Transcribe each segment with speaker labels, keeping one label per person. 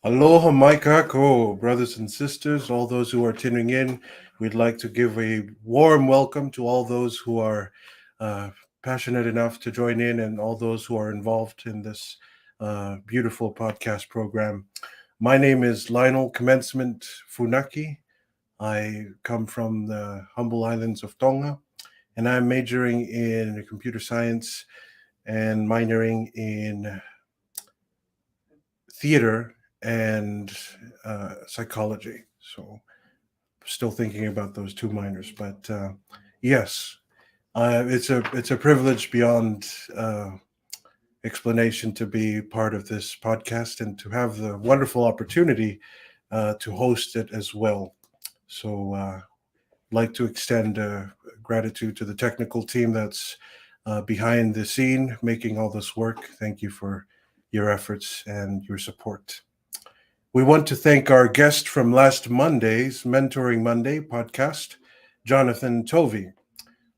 Speaker 1: Aloha mai kako, brothers and sisters, all those who are tuning in. We'd like to give a warm welcome to all those who are uh, passionate enough to join in and all those who are involved in this beautiful podcast program. My name is Lionel Commencement Funaki. I come from the humble islands of Tonga, and I'm majoring in computer science and minoring in theater and psychology. So, still thinking about those two minors, but yes, it's a privilege beyond explanation to be part of this podcast and to have the wonderful opportunity to host it as well. So, like to extend gratitude to the technical team that's behind the scene making all this work. Thank you for your efforts and your support. We want to thank our guest from last Monday's Mentoring Monday podcast, Jonathan Tovey.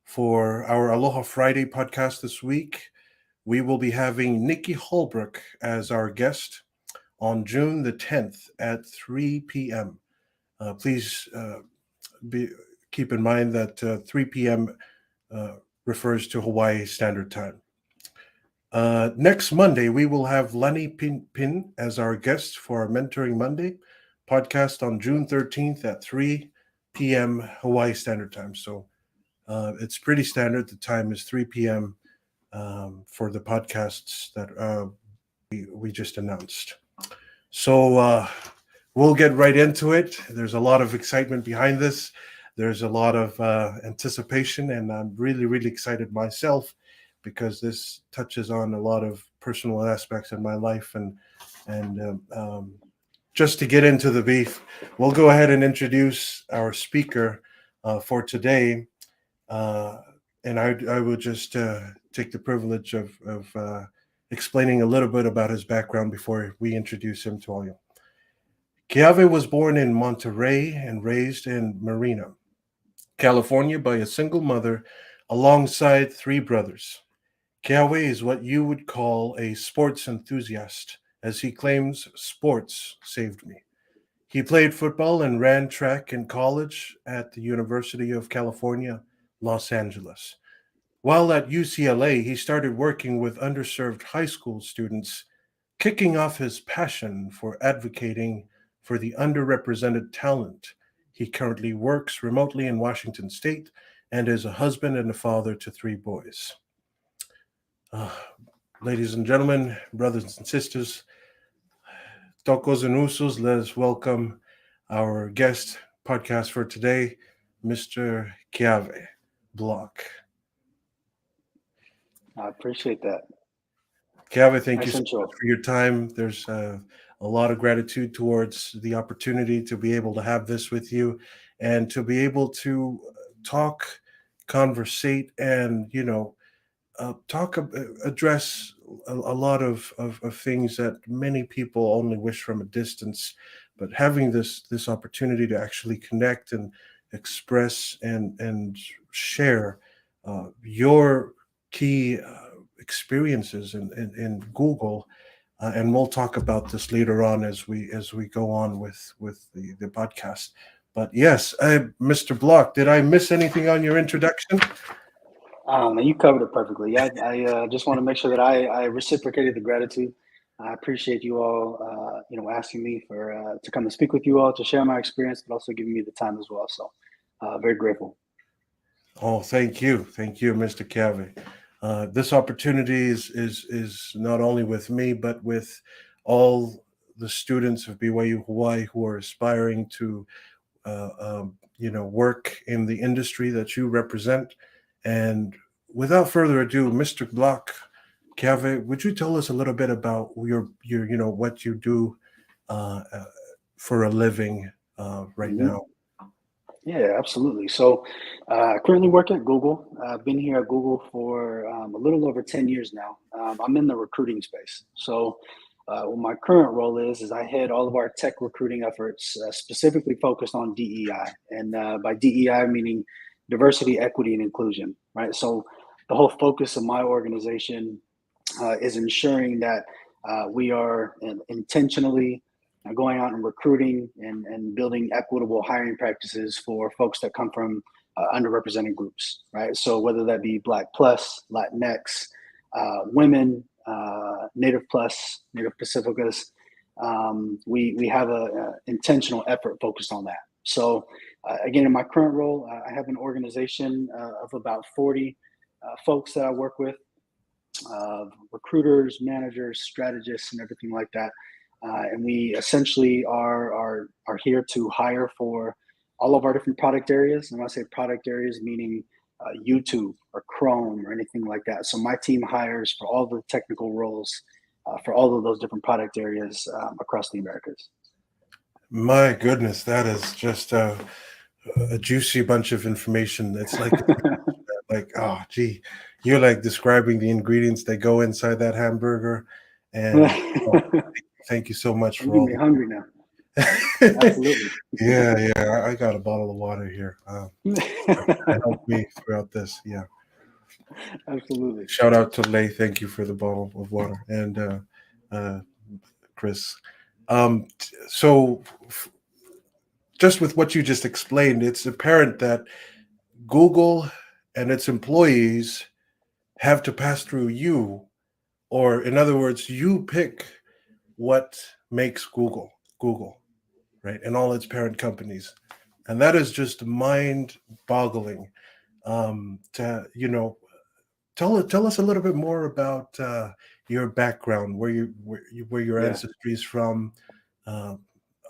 Speaker 1: For our Aloha Friday podcast this week, we will be having Nikki Holbrook as our guest on June the 10th at 3 p.m. Please be, keep in mind that 3 p.m. Uh, refers to Hawaii Standard Time. Next Monday, we will have Lani Pin as our guest for our Mentoring Monday podcast on June 13th at 3 p.m. Hawaii Standard Time. So it's pretty standard. The time is 3 p.m. For the podcasts that we just announced. So we'll get right into it. There's a lot of excitement behind this. There's a lot of anticipation, and I'm really, really excited myself because this touches on a lot of personal aspects of my life. And just to get into the beef, we'll go ahead and introduce our speaker for today. And I would just take the privilege of explaining a little bit about his background before we introduce him to all you. Keawe was born in Monterey and raised in Marina, California by a single mother alongside three brothers. Keawe is what you would call a sports enthusiast, as he claims sports saved me. He played football and ran track in college at the University of California, Los Angeles. While at UCLA, he started working with underserved high school students, kicking off his passion for advocating for the underrepresented talent. He currently works remotely in Washington State and is a husband and a father to three boys. Uh, Ladies and gentlemen, brothers and sisters, tokos and usos, let's welcome our guest podcast for today, Mr. Keawe Block.
Speaker 2: I appreciate that.
Speaker 1: Keawe, thank you
Speaker 2: Nice
Speaker 1: so
Speaker 2: intro.
Speaker 1: much for your time. There's a lot of gratitude towards the opportunity to be able to have this with you and to be able to talk, conversate, and address a lot of things that many people only wish from a distance, but having this opportunity to actually connect and express and share your key experiences in Google, and we'll talk about this later on as we go on with the podcast. But yes, Mr. Block, did I miss anything on your introduction?
Speaker 2: You covered it perfectly. I just want to make sure that I reciprocated the gratitude. I appreciate you all, asking me for to come and speak with you all to share my experience, but also giving me the time as well. So, very grateful.
Speaker 1: Oh, thank you, Mr. Keawe. This opportunity is not only with me, but with all the students of BYU Hawaii who are aspiring to, work in the industry that you represent. And without further ado, Mr. Block, Keawe, would you tell us a little bit about your what you do uh, uh, for a living right
Speaker 2: hmm
Speaker 1: now?
Speaker 2: Yeah, absolutely. So, I currently work at Google. I've been here at Google for a little over 10 years now. I'm in the recruiting space. So, what my current role is I head all of our tech recruiting efforts, specifically focused on DEI. And by DEI, meaning diversity, equity, and inclusion, right? So, the whole focus of my organization is ensuring that we are intentionally going out and recruiting and building equitable hiring practices for folks that come from underrepresented groups, right? So whether that be Black plus, Latinx, women, Native plus, Native Pacificus, we have a intentional effort focused on that. So again, in my current role, I have an organization of about 40 folks that I work with, recruiters, managers, strategists, and everything like that. And we essentially are here to hire for all of our different product areas. And when I say product areas, meaning YouTube or Chrome or anything like that. So my team hires for all the technical roles for all of those different product areas across the Americas.
Speaker 1: My goodness, that is just a juicy bunch of information. It's like, oh, gee, you're like describing the ingredients that go inside that hamburger. And oh, thank you so much
Speaker 2: Don't
Speaker 1: for
Speaker 2: get
Speaker 1: all
Speaker 2: me hungry now.
Speaker 1: the.
Speaker 2: Absolutely.
Speaker 1: Yeah. I got a bottle of water here. To help me throughout this. Yeah.
Speaker 2: Absolutely.
Speaker 1: Shout out to Lay. Thank you for the bottle of water. And uh, Chris. So, just with what you just explained, it's apparent that Google and its employees have to pass through you, or in other words, you pick what makes Google, right, and all its parent companies, and that is just mind-boggling. To tell us a little bit more about your background, where your
Speaker 2: Yeah.
Speaker 1: ancestry is from. Uh,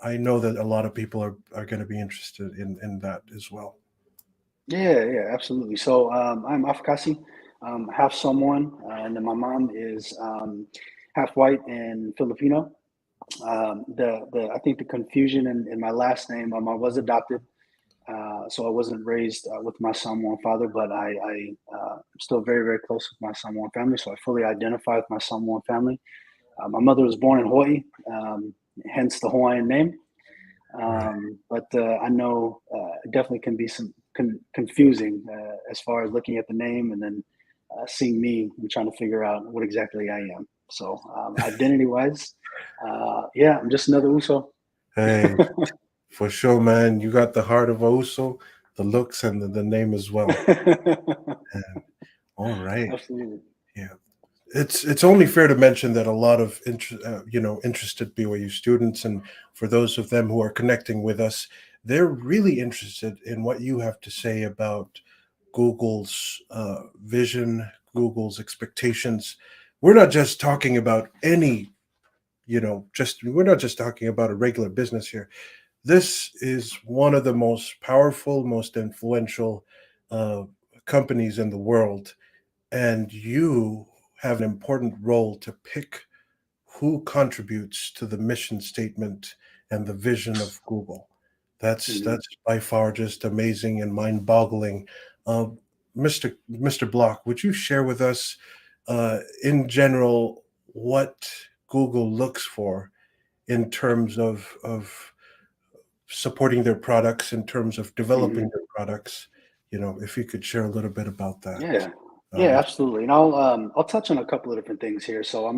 Speaker 1: I know that a lot of people are going to be interested in that as well.
Speaker 2: Yeah, absolutely. So I'm Afakasi, half Samoan, and then my mom is half white and Filipino. The I think the confusion in my last name, I was adopted, so I wasn't raised with my Samoan father, but I'm still very, very close with my Samoan family, so I fully identify with my Samoan family. My mother was born in Hawaii, hence the Hawaiian name.
Speaker 1: Right.
Speaker 2: But I know it definitely can be some confusing as far as looking at the name and then seeing me and trying to figure out what exactly I am. So identity wise, yeah, I'm just another Uso.
Speaker 1: Hey, for sure, man. You got the heart of a Uso, the looks, and the name as well. And, all right.
Speaker 2: Absolutely.
Speaker 1: Yeah. It's only fair to mention that a lot of interested BYU students, and for those of them who are connecting with us, they're really interested in what you have to say about Google's vision, Google's expectations. We're not just talking about any, just we're not just talking about a regular business here. This is one of the most powerful, most influential uh, companies in the world, and you have an important role to pick who contributes to the mission statement and the vision of Google.
Speaker 2: Mhm.
Speaker 1: That's by far just amazing and mind-boggling. Uh, Mr. Block, would you share with us, in general, what Google looks for in terms of supporting their products, in terms of developing
Speaker 2: Mhm.
Speaker 1: their products? If you could share a little bit about that.
Speaker 2: Yeah.
Speaker 1: Um,
Speaker 2: Yeah, absolutely. And I'll touch on a couple of different things here. So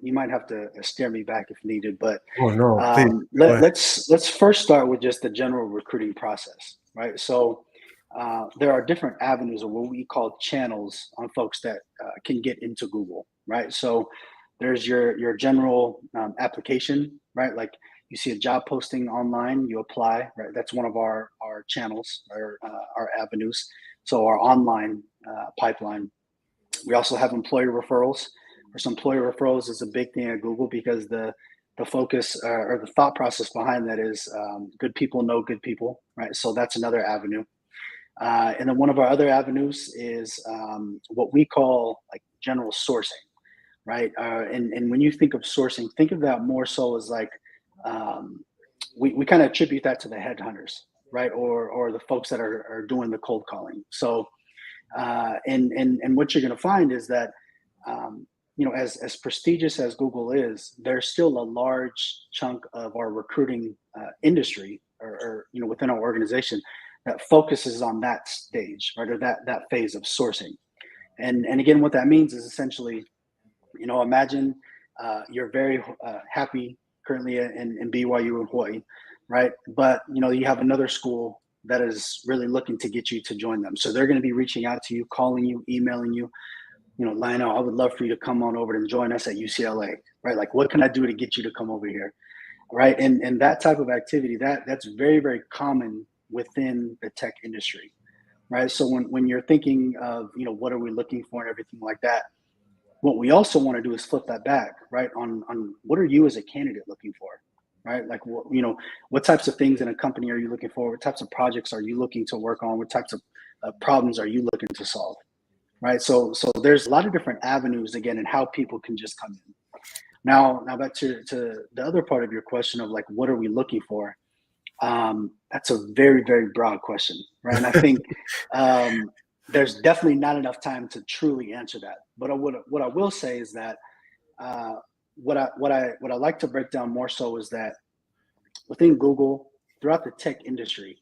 Speaker 2: you might have to steer me back if needed, but
Speaker 1: oh no, please go ahead.
Speaker 2: let's first start with just the general recruiting process, right? So there are different avenues or what we call channels on folks that can get into Google, right? So there's your general application, right? Like you see a job posting online, you apply, right? That's one of our channels, our avenues. So our online pipeline. We also have employee referrals. For some employee referrals is a big thing at Google because the focus or the thought process behind that is good people know good people, right? So that's another avenue. And then one of our other avenues is what we call like general sourcing, right? And when you think of sourcing, think of that more so as like um, we kind of attribute that to the headhunters, right? Or the folks that are doing the cold calling. So and what you're going to find is that as prestigious as Google is, there's still a large chunk of our recruiting industry or within our organization that focuses on that stage, right, or that phase of sourcing. And again, what that means is essentially, imagine you're very happy currently in BYU in Hawaii, right? But you have another school that is really looking to get you to join them. So they're going to be reaching out to you, calling you, emailing you. Lionel, I would love for you to come on over and join us at UCLA, right? Like, what can I do to get you to come over here, right? And that type of activity that's very, very common within the tech industry, right? So when you're thinking of what are we looking for and everything like that, what we also want to do is flip that back, right? On what are you as a candidate looking for, right? Like what types of things in a company are you looking for? What types of projects are you looking to work on? What types of problems are you looking to solve? Right. So there's a lot of different avenues again and how people can just come in. Now back to the other part of your question of like what are we looking for? That's a very, very broad question, right? And I think there's definitely not enough time to truly answer that. But what I will say is that what I like to break down more so is that within Google, throughout the tech industry,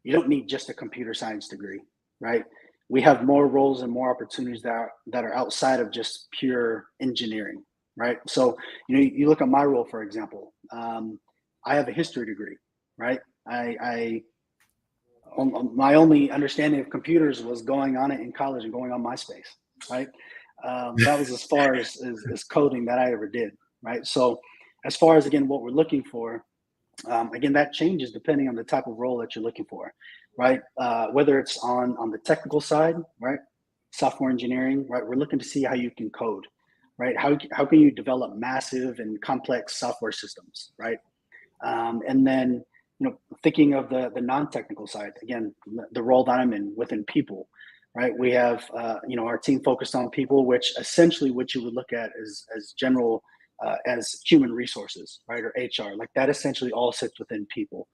Speaker 2: you don't need just a computer science degree, right? We have more roles and more opportunities that are outside of just pure engineering, right? So, you look at my role, for example. I have a history degree, right? My only understanding of computers was going on it in college and going on MySpace, right? That was as far as coding that I ever did, right? So, as far as again what we're looking for, again, that changes depending on the type of role that you're looking for, right? Whether it's on the technical side, right? Software engineering, right? We're looking to see how you can code, right? How can you develop massive and complex software systems, right? And then, thinking of the non-technical side, again, the role that I'm in within people, right? We have, our team focused on people, which essentially what you would look at as general as human resources, right? Or HR, like that essentially all sits within people.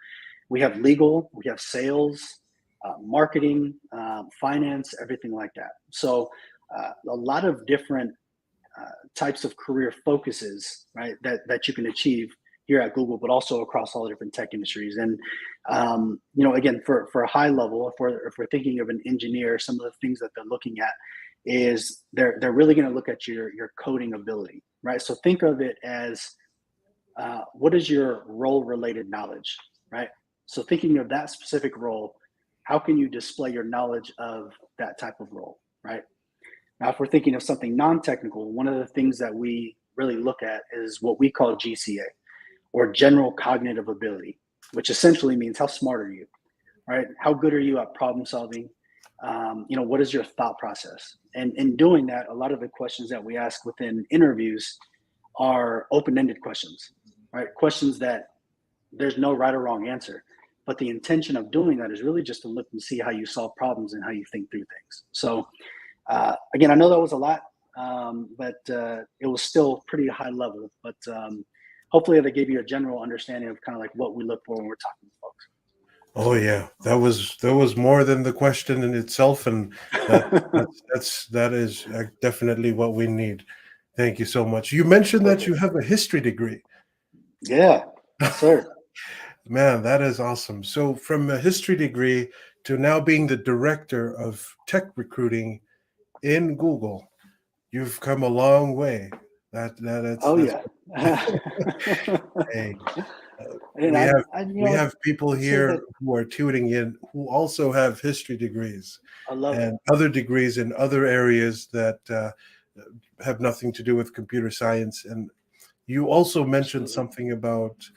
Speaker 2: We have legal, we have sales, marketing, finance, everything like that. So a lot of different types of career focuses, right? That you can achieve here at Google, but also across all the different tech industries. And again, for a high level, if we're thinking of an engineer, some of the things that they're looking at is they're really going to look at your coding ability, right? So think of it as what is your role related knowledge, right? So thinking of that specific role, how can you display your knowledge of that type of role, right? Now, if we're thinking of something non-technical, one of the things that we really look at is what we call GCA, or general cognitive ability, which essentially means how smart are you, right? How good are you at problem solving? What is your thought process? And in doing that, a lot of the questions that we ask within interviews are open-ended questions, right? Questions that there's no right or wrong answer. But the intention of doing that is really just to look and see how you solve problems and how you think through things. So again, I know that was a lot, but it was still pretty high level. But hopefully that gave you a general understanding of kind of like what we look for when we're talking to folks.
Speaker 1: Oh yeah, that was more than the question in itself, and that is definitely what we need. Thank you so much. You mentioned that you have a history degree.
Speaker 2: Yeah, sir.
Speaker 1: Man, that is awesome. So from a history degree to now being the director of tech recruiting in Google, you've come a long way. That's
Speaker 2: Oh yeah.
Speaker 1: hey,
Speaker 2: And
Speaker 1: we have people
Speaker 2: I'd say
Speaker 1: here
Speaker 2: that
Speaker 1: who are tuning in who also have history degrees
Speaker 2: I love it.
Speaker 1: and other degrees in other areas that have nothing to do with computer science. And you also mentioned
Speaker 2: Absolutely.
Speaker 1: something about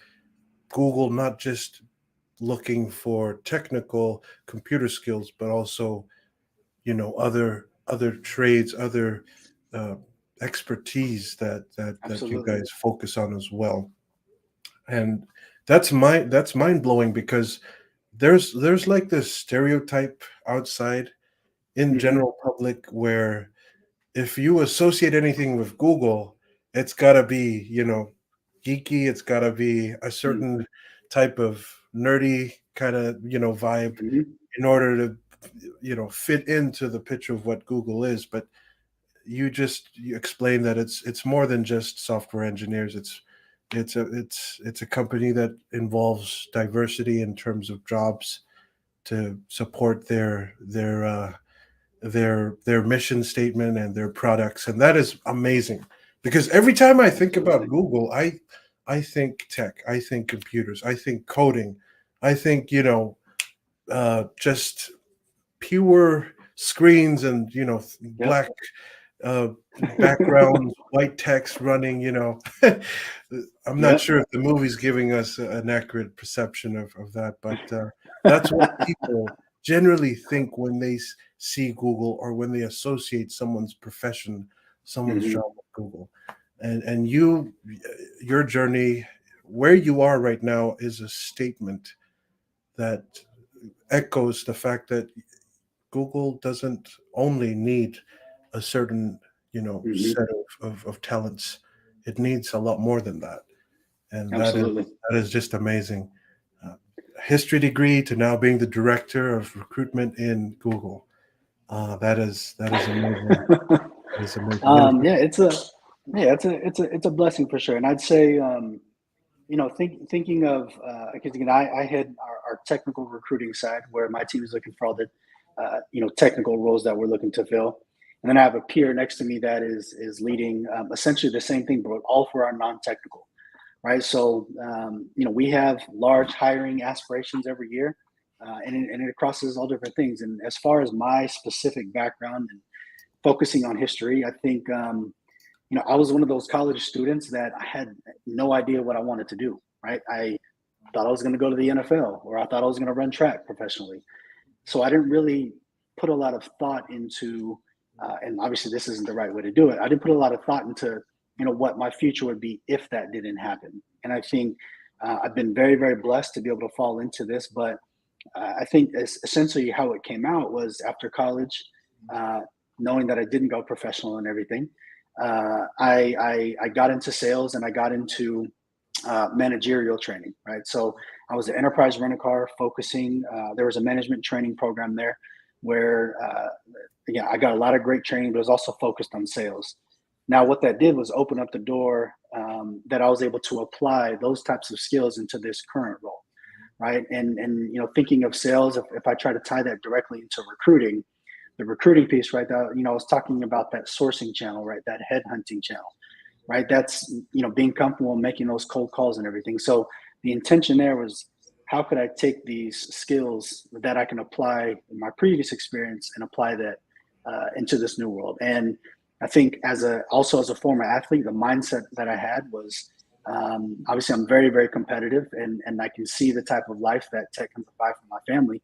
Speaker 1: Google not just looking for technical computer skills, but also, other trades, other uh, expertise that you
Speaker 2: Absolutely.
Speaker 1: guys focus on as well. And that's mind blowing because there's like this stereotype outside in
Speaker 2: Hmm.
Speaker 1: general public where if you associate anything with Google, it's got to be, geeky. It's got to be a certain type of nerdy kind of, vibe
Speaker 2: Hmm.
Speaker 1: in order to, fit into the picture of what Google is. But you explain that it's more than just software engineers. It's a company that involves diversity in terms of jobs to support their mission statement and their products, and that is amazing because every time I think about
Speaker 2: Absolutely.
Speaker 1: Google, I I think tech, I think computers, I think coding, I think, just pure screens and,
Speaker 2: Yep.
Speaker 1: black uh, backgrounds, white text running, I'm not
Speaker 2: Yep.
Speaker 1: sure if the movie's giving us an accurate perception of that, but that's what people generally think when they see Google or when they associate someone's profession, someone's
Speaker 2: Hmm.
Speaker 1: job with Google. And your journey, where you are right now, is a statement that echoes the fact that Google doesn't only need a certain,
Speaker 2: Hmm.
Speaker 1: set of talents. It needs a lot more than that. And
Speaker 2: Absolutely.
Speaker 1: that is just amazing. Uh, History degree to now being the director of recruitment in Google. That is amazing. That is amazing.
Speaker 2: Yeah, it's a blessing for sure. And I'd say, thinking of, because again, I head our technical recruiting side where my team is looking for all the, technical roles that we're looking to fill. And then I have a peer next to me that is leading essentially the same thing, but all for our non-technical, right? So, we have large hiring aspirations every year, and it crosses all different things. And as far as my specific background and focusing on history, I think, I was one of those college students that I had no idea what I wanted to do, right? I thought I was going to go to the NFL, or I thought I was going to run track professionally. So I didn't really put a lot of thought into, and obviously this isn't the right way to do it. I didn't put a lot of thought into, what my future would be if that didn't happen. And I think I've been very, very blessed to be able to fall into this. But I think essentially how it came out was after college, uh, knowing that I didn't go professional and everything. I got into sales and I got into managerial training, right? So I was an enterprise rent a car focusing. There was a management training program there where, again, I got a lot of great training, but it was also focused on sales. Now, what that did was open up the door that I was able to apply those types of skills into this current role, right? And thinking of sales, if I try to tie that directly into recruiting, the recruiting piece, right? I was talking about that sourcing channel, right? That headhunting channel, right? That's, being comfortable making those cold calls and everything. So the intention there was, how could I take these skills that I can apply in my previous experience and apply that into this new world? And I think also as a former athlete, the mindset that I had was, obviously I'm very, very competitive, and I can see the type of life that tech can provide for my family.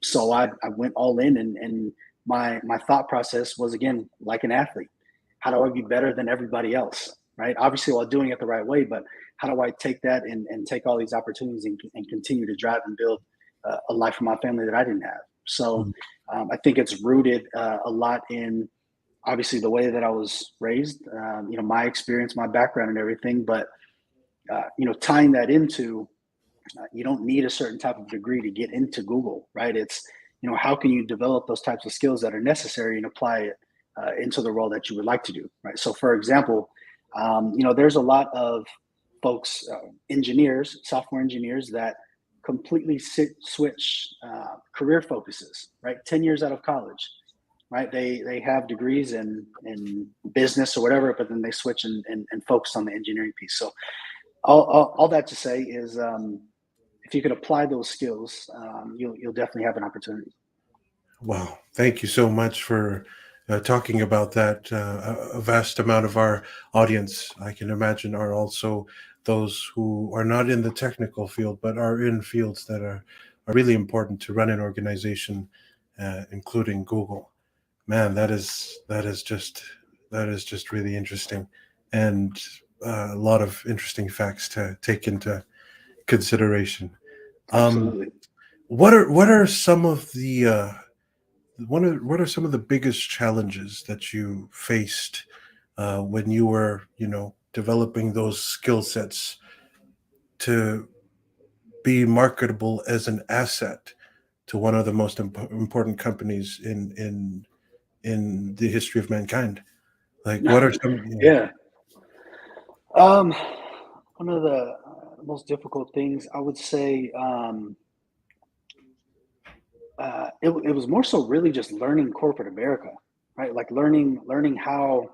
Speaker 2: So I went all in, and my thought process was, again, like an athlete, how do I be better than everybody else, right? Obviously while doing it the right way, but how do I take that and take all these opportunities and continue to drive and build a life for my family that I didn't have? So I think it's rooted a lot in obviously the way that I was raised, my experience, my background and everything, but tying that into, you don't need a certain type of degree to get into Google, right? It's, how can you develop those types of skills that are necessary and apply it into the role that you would like to do, right? So, for example, there's a lot of folks, engineers, software engineers that completely switch career focuses, right? 10 years out of college, right? They have degrees in business or whatever, but then they switch and focus on the engineering piece. So, all that to say is, if you could apply those skills, you'll definitely have an opportunity.
Speaker 1: Wow. Thank you so much for talking about that. A vast amount of our audience, I can imagine, are also those who are not in the technical field, but are in fields that are really important to run an organization, including Google. Man, that is just really interesting, and a lot of interesting facts to take into consideration. Um,
Speaker 2: Absolutely.
Speaker 1: what are some of the what are some of the biggest challenges that you faced when you were, developing those skill sets to be marketable as an asset to one of the most important companies in the history of mankind? Like, what are some? Yeah.
Speaker 2: Yeah. Um, One of the most difficult things I would say, it was more so really just learning corporate America, right? Like learning how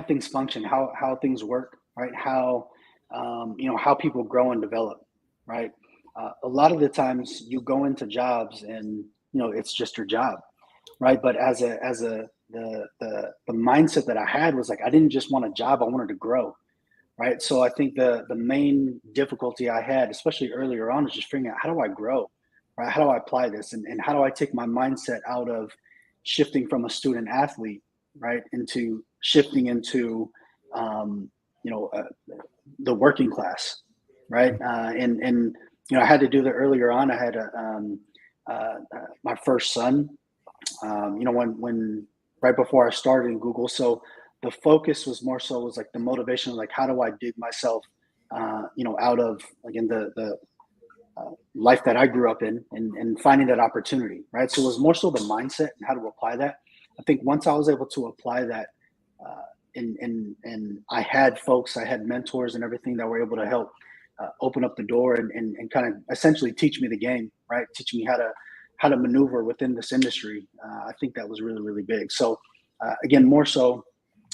Speaker 2: things function, how things work, right? How how people grow and develop, right? A lot of the times you go into jobs and it's just your job, right? But the mindset that I had was like I didn't just want a job, I wanted to grow, right? So I think the main difficulty I had, especially earlier on, is just figuring out how do I grow, right? How do I apply this, and how do I take my mindset out of shifting from a student athlete, right, into shifting into um, you know uh, the working class, right? I had to do that earlier on. I had my first son, when right before I started in Google. So the focus was more so was like the motivation, like how do I dig myself, out of again the life that I grew up in, and finding that opportunity, right? So it was more so the mindset and how to apply that. I think once I was able to apply that, and I had mentors and everything that were able to help open up the door and kind of essentially teach me the game, right? Teach me how to maneuver within this industry. I think that was really, really big. So again, more so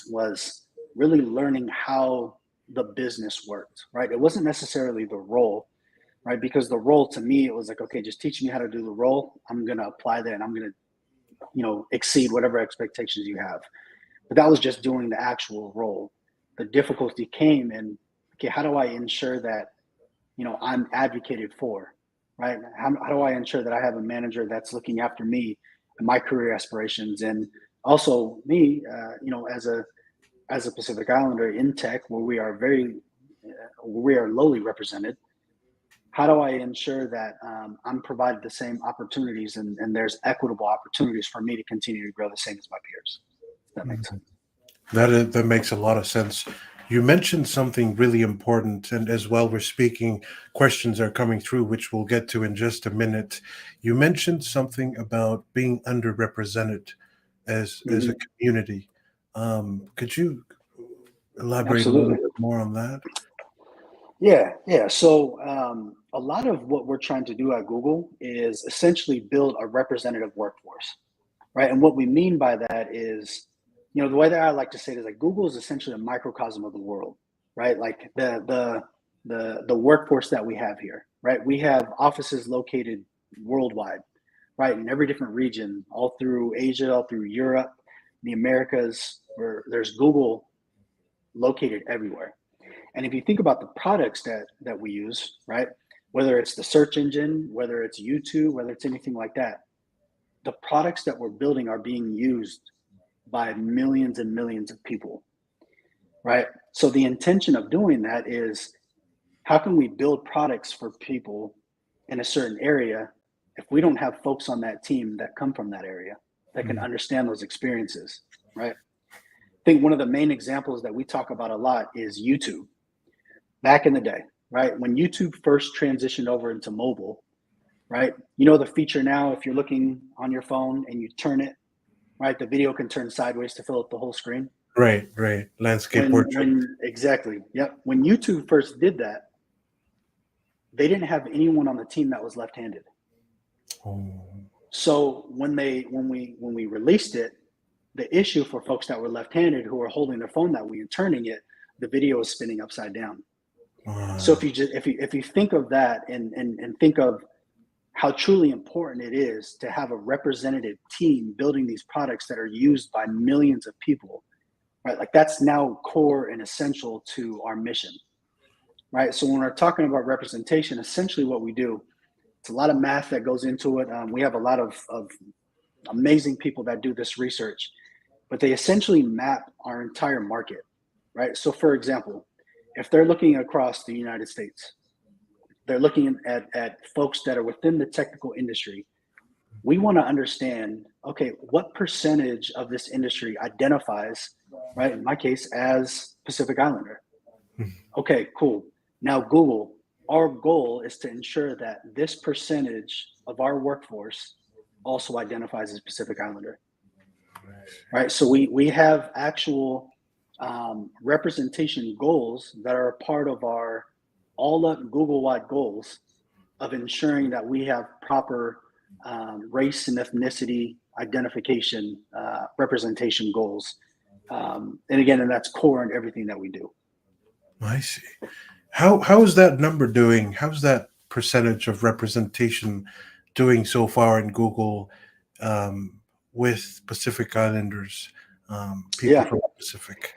Speaker 2: was really learning how the business worked, right? It wasn't necessarily the role, right? Because the role to me, it was like, okay, just teach me how to do the role. I'm going to apply that and I'm going to, exceed whatever expectations you have. But that was just doing the actual role. The difficulty came in, okay, how do I ensure that, I'm advocated for, right? How do I ensure that I have a manager that's looking after me and my career aspirations, and also me, as a Pacific Islander in tech, where we are lowly represented. How do I ensure that I'm provided the same opportunities, and there's equitable opportunities for me to continue to grow the same as my peers? If that makes sense.
Speaker 1: That makes a lot of sense. You mentioned something really important, and as well, we're speaking, questions are coming through, which we'll get to in just a minute. You mentioned something about being underrepresented as a
Speaker 2: Mhm.
Speaker 1: community. Could you elaborate a little
Speaker 2: Absolutely.
Speaker 1: bit more on that?
Speaker 2: Yeah, yeah. So a lot of what we're trying to do at Google is essentially build a representative workforce, right? And what we mean by that is, the way that I like to say it is like Google is essentially a microcosm of the world, right? Like the workforce that we have here, right? We have offices located worldwide, right, in every different region, all through Asia, all through Europe, the Americas, where there's Google located everywhere. And if you think about the products that we use, right, whether it's the search engine, whether it's YouTube, whether it's anything like that, the products that we're building are being used by millions and millions of people, right? So the intention of doing that is how can we build products for people in a certain area if we don't have folks on that team that come from that area that can
Speaker 1: Mm.
Speaker 2: understand those experiences, right? I think one of the main examples that we talk about a lot is YouTube. Back in the day, right? When YouTube first transitioned over into mobile, right? The feature now, if you're looking on your phone and you turn it, right, the video can turn sideways to fill up the whole screen.
Speaker 1: Right, right. Landscape portrait.
Speaker 2: When exactly, yep. When YouTube first did that, they didn't have anyone on the team that was left-handed.
Speaker 1: Oh,
Speaker 2: So when we released it, the issue for folks that were left-handed who were holding their phone that way and turning it, the video was spinning upside down. So
Speaker 1: wow.
Speaker 2: if you think of that and think of how truly important it is to have a representative team building these products that are used by millions of people, right? Like that's now core and essential to our mission, right? So when we're talking about representation, essentially what we do, it's a lot of math that goes into it. We have a lot of amazing people that do this research, but they essentially map our entire market, right? So for example, if they're looking across the United States, they're looking at folks that are within the technical industry. We want to understand, okay, what percentage of this industry identifies, right, in my case, as Pacific Islander? Okay, cool. Now, Google, our goal is to ensure that this percentage of our workforce also identifies as Pacific Islander, right? So we have actual representation goals that are a part of our all up Google-wide goals of ensuring that we have proper race and ethnicity identification representation goals. And that's core in everything that we do.
Speaker 1: I see. How is that number doing? How's that percentage of representation doing so far in Google, um, with Pacific Islanders, people
Speaker 2: Yeah.
Speaker 1: from the Pacific?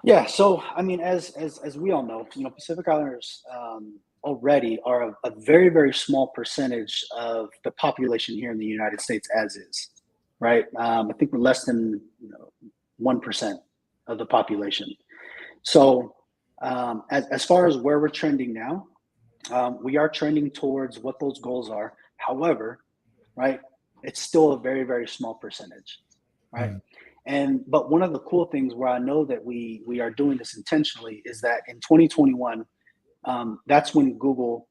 Speaker 2: Yeah, so I mean, as we all know, Pacific Islanders already are a very very small percentage of the population here in the United States, as is, right? I think we're less than 1% of the population. So as far as where we're trending now, we are trending towards what those goals are. However, right, it's still a very very small percentage, right?
Speaker 1: Mm,
Speaker 2: But one of the cool things where I know that we are doing this intentionally is that in 2021, that's when Google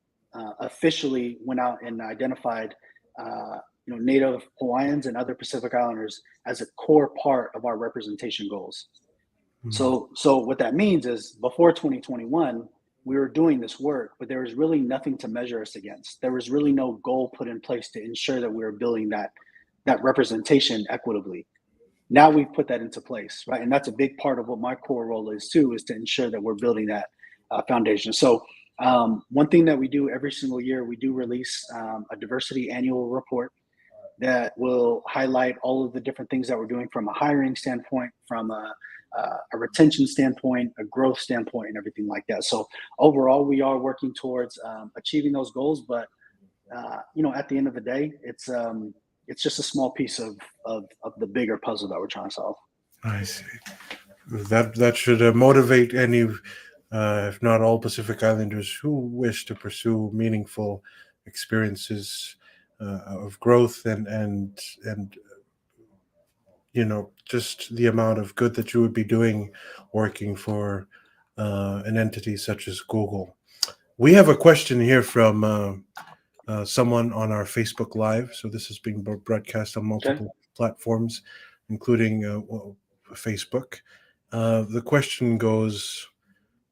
Speaker 2: officially went out and identified Native Hawaiians and other Pacific Islanders as a core part of our representation goals.
Speaker 1: mm.
Speaker 2: So what that means is before 2021, we were doing this work, but there was really nothing to measure us against. There was really no goal put in place to ensure that we were building that representation equitably. Now we've put that into place, right? And that's a big part of what my core role is too, is to ensure that we're building that foundation. So one thing that we do every single year, we do release a diversity annual report that will highlight all of the different things that we're doing from a hiring standpoint, from a retention standpoint, a growth standpoint, and everything like that. So overall, we are working towards achieving those goals, but at the end of the day, it's just a small piece of the bigger puzzle that we're trying to solve.
Speaker 1: I see. That should motivate any, if not all, Pacific Islanders who wish to pursue meaningful experiences of growth and just the amount of good that you would be doing working for an entity such as Google. We have a question here from someone on our Facebook Live. So this is being broadcast on
Speaker 2: Okay.
Speaker 1: multiple platforms, including Facebook. The question goes,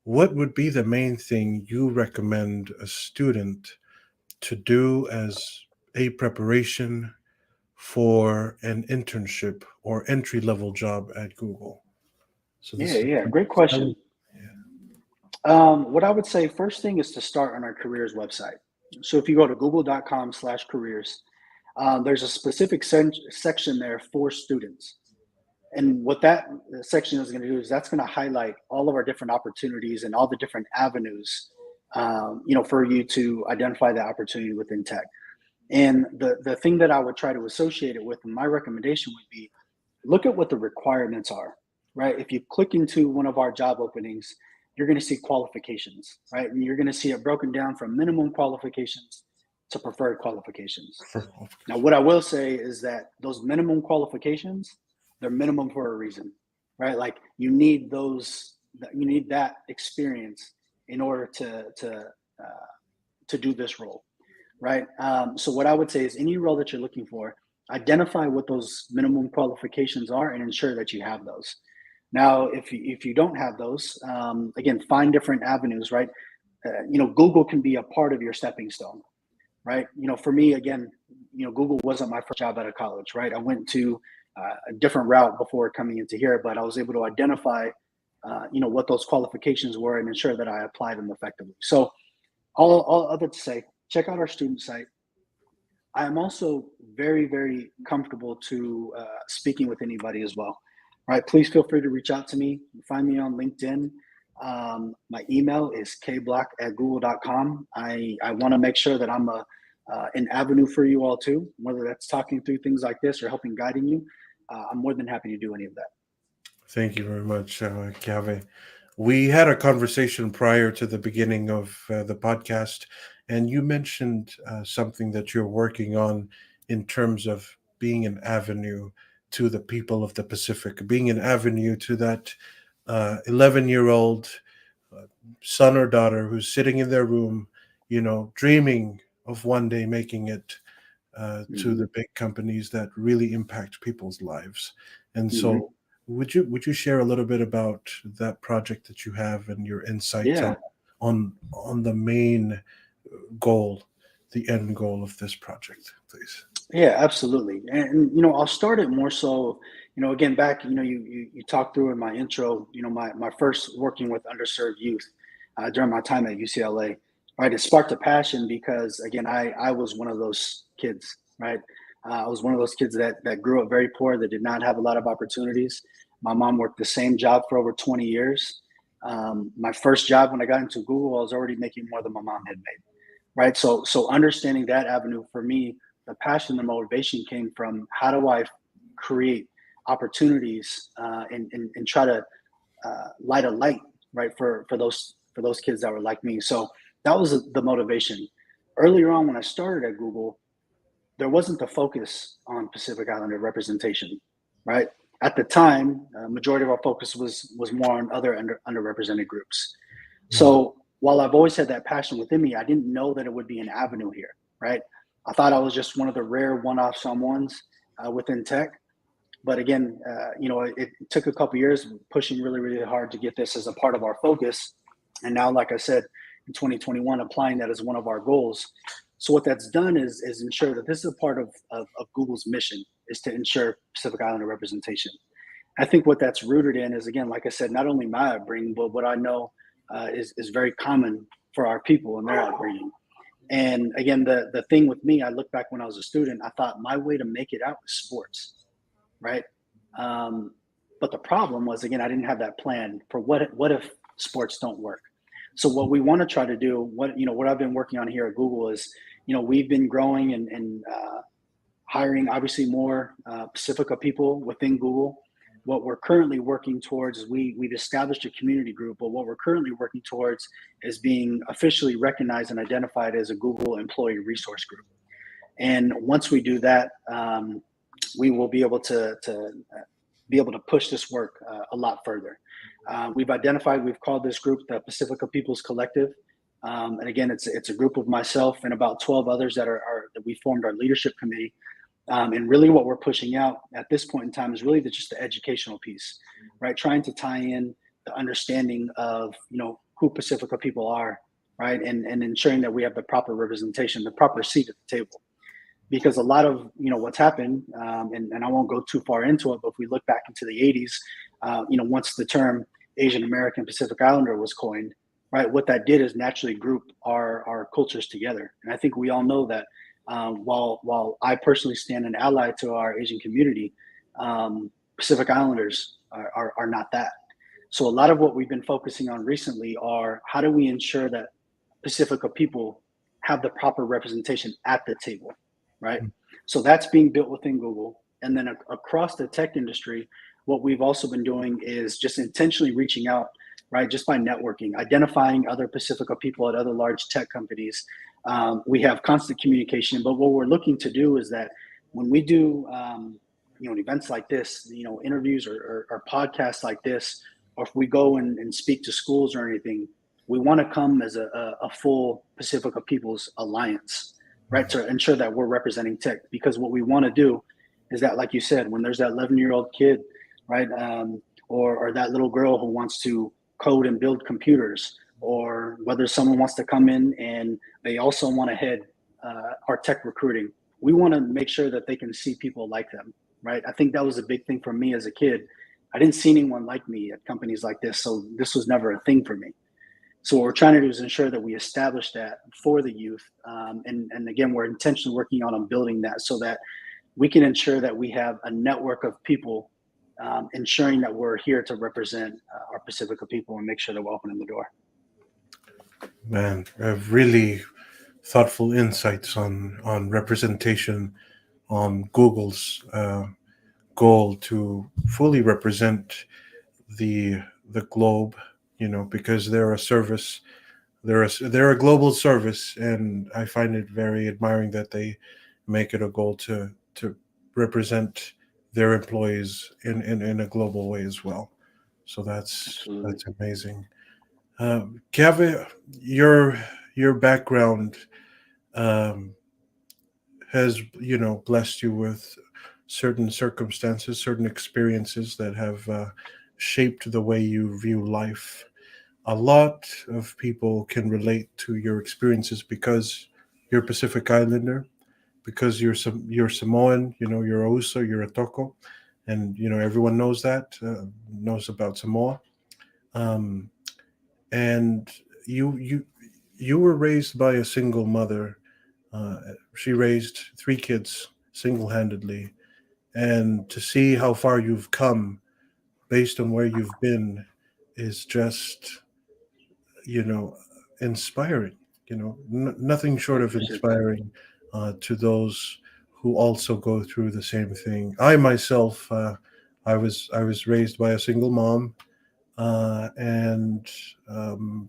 Speaker 1: what would be the main thing you recommend a student to do as a preparation for an internship or entry level job at Google? So
Speaker 2: Yeah,
Speaker 1: this is
Speaker 2: yeah, great question.
Speaker 1: yeah.
Speaker 2: What I would say first thing is to start on our careers website. So if you go to google.com/careers, there's a specific section there for students. And what that section is going to do is that's going to highlight all of our different opportunities and all the different avenues, for you to identify the opportunity within tech. And the thing that I would try to associate it with, and my recommendation would be, look at what the requirements are, right? If you click into one of our job openings, you're going to see qualifications, right? And you're going to see it broken down from minimum qualifications to preferred qualifications. Now, what I will say is that those minimum qualifications, they're minimum for a reason, right? Like you need that experience in order to do this role, right? So what I would say is any role that you're looking for, identify what those minimum qualifications are and ensure that you have those. Now, if you don't have those, again, find different avenues, right? Google can be a part of your stepping stone, right? For me, again, Google wasn't my first job out of college, right? I went to a different route before coming into here, but I was able to identify, what those qualifications were and ensure that I applied them effectively. So all other to say, check out our student site. I am also very, very comfortable to speaking with anybody as well. Right? Please feel free to reach out to me. Find me on LinkedIn. My email is kblock@google.com. I want to make sure that I'm an avenue for you all too, whether that's talking through things like this or helping guiding you. I'm more than happy to do any of that.
Speaker 1: Thank you very much, Keawe. We had a conversation prior to the beginning of the podcast, and you mentioned something that you're working on in terms of being an avenue to the people of the Pacific, being an avenue to that 11-year-old son or daughter who's sitting in their room, dreaming of one day making it to
Speaker 2: Hmm.
Speaker 1: the big companies that really impact people's lives. And
Speaker 2: Hmm.
Speaker 1: so, would you share a little bit about that project that you have and your insights
Speaker 2: Yeah.
Speaker 1: on the main goal, the end goal of this project, please?
Speaker 2: Yeah, absolutely. And I'll start it more so, again, back, you talked through in my intro, my first working with underserved youth. during my time at UCLA. Right, it sparked a passion because again, I was one of those kids. Right, I was one of those kids that grew up very poor, that did not have a lot of opportunities. My mom worked the same job for over 20 years. My first job when I got into Google, I was already making more than my mom had made. Right, so understanding that avenue for me, the passion, the motivation came from how do I create opportunities and try to light a light, right, for those kids that were like me. So that was the motivation. Earlier on, when I started at Google, there wasn't the focus on Pacific Islander representation, right? At the time, majority of our focus was more on other underrepresented groups.
Speaker 1: Mm.
Speaker 2: So while I've always had that passion within me, I didn't know that it would be an avenue here, right? I thought I was just one of the rare one-off someones within tech. But again, it took a couple years pushing really, really hard to get this as a part of our focus. And now, like I said, in 2021, applying that as one of our goals. So what that's done is ensure that this is a part of Google's mission, is to ensure Pacific Islander representation. I think what that's rooted in is, again, like I said, not only my upbringing, but what I know is very common for our people and their upbringing. And again, the thing with me, I look back when I was a student, I thought my way to make it out was sports, right? Um, but the problem was, again, I didn't have that plan for what if sports don't work. So what we want to try to do, what I've been working on here at Google is, we've been growing and hiring obviously more Pacifica people within Google. What we're currently working towards is we've established a community group, but what we're currently working towards is being officially recognized and identified as a Google employee resource group. And once we do that, we will be able to push this work a lot further. We've called this group the Pacifica People's Collective. And again, it's a group of myself and about 12 others that we formed our leadership committee. And really what we're pushing out at this point in time is really just the educational piece, right? Trying to tie in the understanding of, who Pacifica people are, right? And ensuring that we have the proper representation, the proper seat at the table. Because a lot of, what's happened, and I won't go too far into it, but if we look back into the 80s, once the term Asian American Pacific Islander was coined, right, what that did is naturally group our cultures together. And I think we all know that while I personally stand an ally to our Asian community, Pacific Islanders are not that. So a lot of what we've been focusing on recently are how do we ensure that Pacifica people have the proper representation at the table, right? So that's being built within Google. And then across the tech industry, what we've also been doing is just intentionally reaching out, right? Just by networking, identifying other Pacifica people at other large tech companies. We have constant communication, but what we're looking to do is that when we do, events like this, interviews or podcasts like this, or if we go and speak to schools or anything, we want to come as a full Pacifica People's Alliance, right? To ensure that we're representing tech, because what we want to do is that, like you said, when there's that 11-year-old kid, right, or that little girl who wants to code and build computers, or whether someone wants to come in and they also want to head our tech recruiting, we want to make sure that they can see people like them, right? I think that was a big thing for me as a kid. I didn't see anyone like me at companies like this, so this was never a thing for me. So what we're trying to do is ensure that we establish that for the youth. And again, we're intentionally working on building that so that we can ensure that we have a network of people ensuring that we're here to represent our Pacifica people and make sure that we're opening the door.
Speaker 1: Man, really thoughtful insights on representation, on Google's goal to fully represent the globe, because they're a service, they're a global service, and I find it very admiring that they make it a goal to represent their employees in a global way as well. So that's
Speaker 2: Absolutely.
Speaker 1: amazing. Keawe, your background um, has blessed you with certain circumstances, certain experiences that have shaped the way you view life. A lot of people can relate to your experiences because you're Pacific Islander, because you're Samoan, you're Ausa, you're a Toko, and everyone knows that, knows about Samoa. Um, and you were raised by a single mother. She raised three kids single-handedly, and to see how far you've come based on where you've been is just, you know, inspiring. Nothing short of
Speaker 2: Appreciate that.
Speaker 1: inspiring to those who also go through the same thing. I myself, I was raised by a single mom, and um,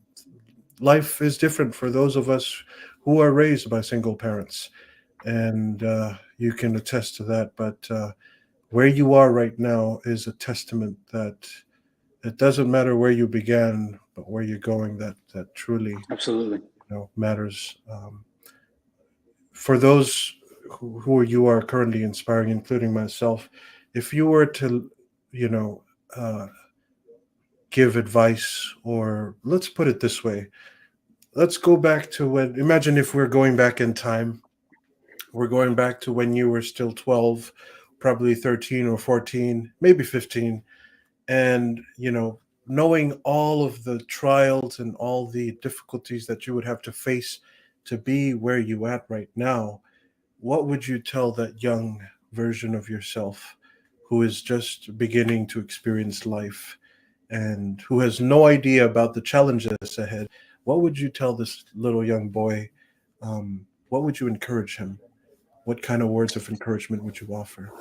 Speaker 1: life is different for those of us who are raised by single parents, and you can attest to that. But where you are right now is a testament that it doesn't matter where you began, but where you're going. That truly,
Speaker 2: Absolutely.
Speaker 1: matters. For those who you are currently inspiring, including myself, if you were to, you know, uh, give advice, or let's put it this way, let's go back to when. Imagine if we're going back in time. We're going back to when you were still 12, probably 13 or 14, maybe 15, and knowing all of the trials and all the difficulties that you would have to face to be where you at right now. What would you tell that young version of yourself who is just beginning to experience life and who has no idea about the challenges ahead? What would you tell this little young boy? What would you encourage him? What kind of words of encouragement would you offer?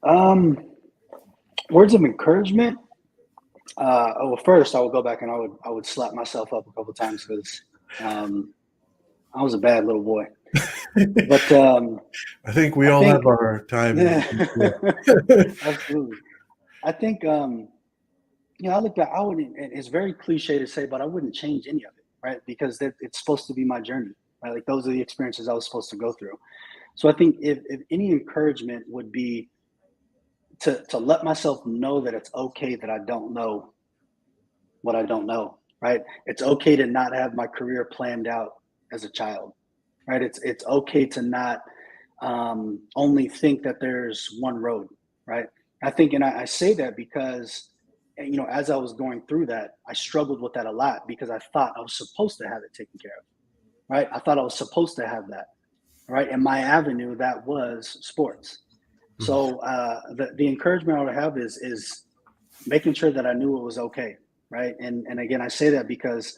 Speaker 2: Um, Words of encouragement. Well, first I would go back and I would slap myself up a couple times because um, I was a bad little boy. But
Speaker 1: I think we
Speaker 2: I
Speaker 1: all
Speaker 2: think,
Speaker 1: have our time.
Speaker 2: yeah, absolutely. I think I look back. I would. It's very cliche to say, but I wouldn't change any of it, right? Because it's supposed to be my journey, right? Like those are the experiences I was supposed to go through. So I think if any encouragement would be to let myself know that it's okay that I don't know what I don't know, right? It's okay to not have my career planned out as a child, right? It's okay to not only think that there's one road, right? I think, and I say that because, as I was going through that, I struggled with that a lot because I thought I was supposed to have it taken care of, right? I thought I was supposed to have that, right? And my avenue that was sports.
Speaker 1: Mhm.
Speaker 2: So the encouragement I would have is making sure that I knew it was okay, right? And again, I say that because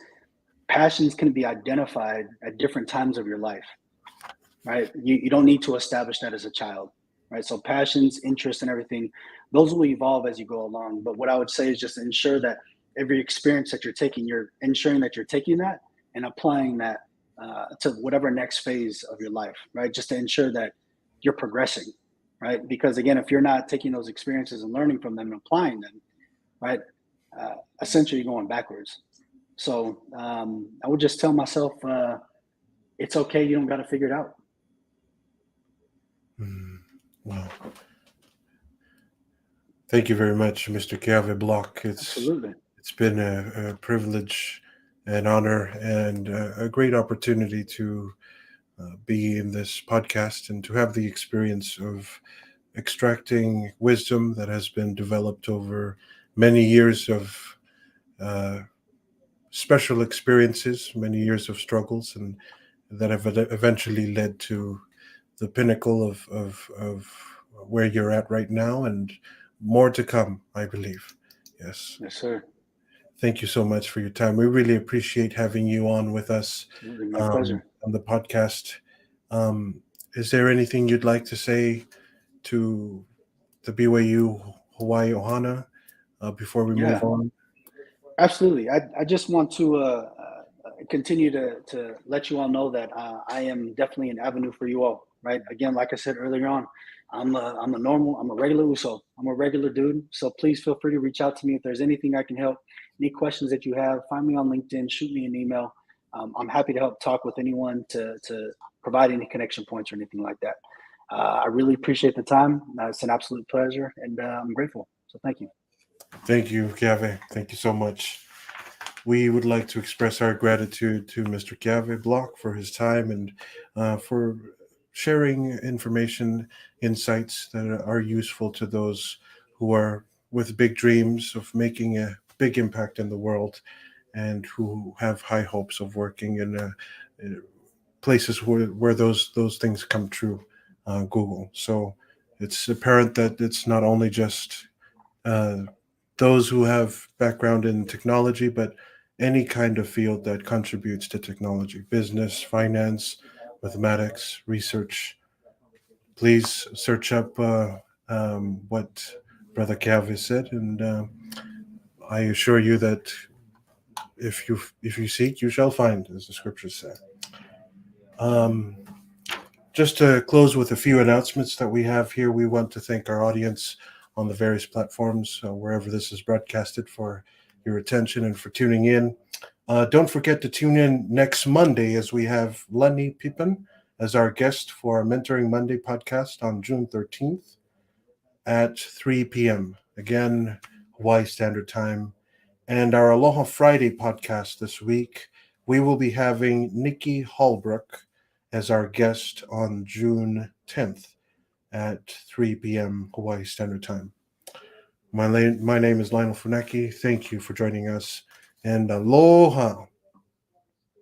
Speaker 2: passions can be identified at different times of your life, right? You don't need to establish that as a child, right? So passions, interests, and everything, those will evolve as you go along. But what I would say is just ensure that every experience that you're taking, you're ensuring that you're taking that and applying that to whatever next phase of your life, right? Just to ensure that you're progressing, right? Because again, if you're not taking those experiences and learning from them and applying them, right, essentially you're going backwards. So I would just tell myself, it's okay. You don't got to figure it out.
Speaker 1: Mm. Wow. Thank you very much, Mr. Keawe Block.
Speaker 2: Absolutely.
Speaker 1: It's been a privilege, an honor, and a great opportunity to be in this podcast and to have the experience of extracting wisdom that has been developed over many years of uh, special experiences, many years of struggles, and that have eventually led to the pinnacle of where you're at right now, and more to come, I believe. Yes.
Speaker 2: Yes, sir.
Speaker 1: Thank you so much for your time. We really appreciate having you on with us
Speaker 2: Absolutely. My pleasure.
Speaker 1: on the podcast. Um, is there anything you'd like to say to the BYU Hawaii Ohana before we move
Speaker 2: Yeah,
Speaker 1: on?
Speaker 2: absolutely. I just want to continue to let you all know that I am definitely an avenue for you all. Right. Again, like I said earlier on, I'm a regular USO. I'm a regular dude. So please feel free to reach out to me if there's anything I can help. Any questions that you have, find me on LinkedIn, shoot me an email. I'm happy to help talk with anyone to provide any connection points or anything like that. I really appreciate the time. It's an absolute pleasure, and I'm grateful. So thank you.
Speaker 1: Thank you, Keawe. Thank you so much. We would like to express our gratitude to Mr. Keawe Block for his time and for sharing information, insights that are useful to those who are with big dreams of making a big impact in the world. and who have high hopes of working in places where those things come true. Google. So it's apparent that it's not only just uh, those who have background in technology, but any kind of field that contributes to technology, business, finance, mathematics, research. Please search up what Brother Keawe said, and I assure you that if you seek, you shall find, as the scriptures say. Um, just to close with a few announcements that we have here, we want to thank our audience on the various platforms, wherever this is broadcasted, for your attention and for tuning in. Don't forget to tune in next Monday as we have Lenny Pippen as our guest for our Mentoring Monday podcast on June 13th at 3 p.m. Again, Hawaii Standard Time. And our Aloha Friday podcast this week, we will be having Nikki Hallbrook as our guest on June 10th at 3 p.m. Hawaii Standard Time. My name is Lionel Funaki. Thank you for joining us, and aloha.